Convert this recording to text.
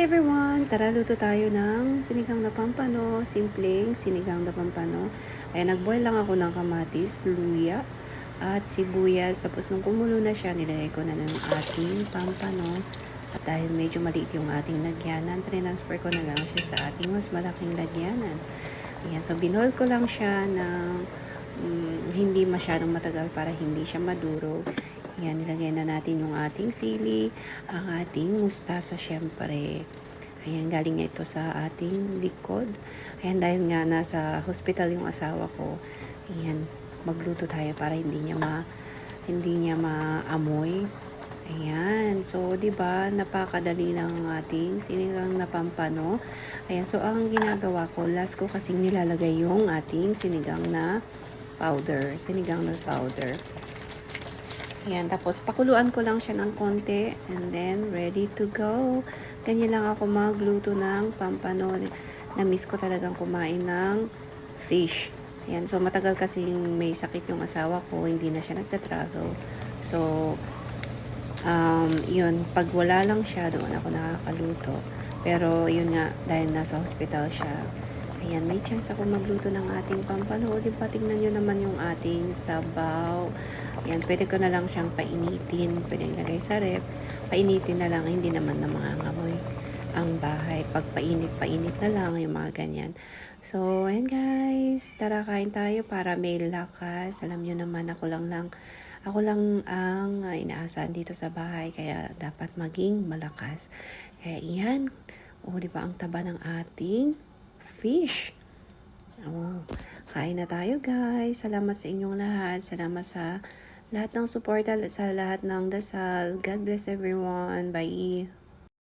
Hi everyone! Tara, luto tayo ng sinigang na pampano. Simpleng sinigang na pampano. Ayan, nagboil lang ako ng kamatis, luya, at sibuyas. Tapos nung kumulo na siya, nilagay ko na ng ating pampano. At dahil medyo maliit yung ating lagyanan, transfer ko na lang siya sa ating mas malaking lagyanan. Ayan, so binoil ko lang siya ng hindi masyadong matagal para hindi siya madurog. Yan, nilagay na natin yung ating sili, ang ating mustasa syempre. Ayan, galing ito sa ating likod. Ayan, dahil nga nasa hospital yung asawa ko. Ayan, magluto tayo para hindi niya maamoy. Ayan, so 'di ba napakadali lang ang ating sinigang na pampano. Ayan, so ang ginagawa ko, last ko kasing nilalagay yung ating sinigang na powder. Ayan, tapos pakuluan ko lang siya ng konti and then ready to go. Ganyan lang ako magluto ng pampano. Na-miss ko talagang kumain ng fish. Ayan, so matagal kasing may sakit yung asawa ko, hindi na siya nagta-travel. So, yun, pag wala lang siya, doon ako nakakaluto. Pero yun nga, dahil nasa hospital siya, ayan, may chance ako magluto ng ating pampano. Diba, tingnan nyo naman yung ating sabaw. Ayan, pwede ko na lang siyang painitin. Pwede ilagay sa ref. Painitin na lang, hindi naman na mangangamoy ang bahay. Pag painit na lang, yung mga ganyan. So, ayan guys, tara kain tayo para may lakas. Alam nyo naman, ako lang ang inaasahan dito sa bahay. Kaya dapat maging malakas. Kaya iyan, diba ang taba ng ating fish. Kain na tayo guys. Salamat sa inyong lahat. Salamat sa lahat ng suporta, sa lahat ng dasal. God bless everyone. Bye.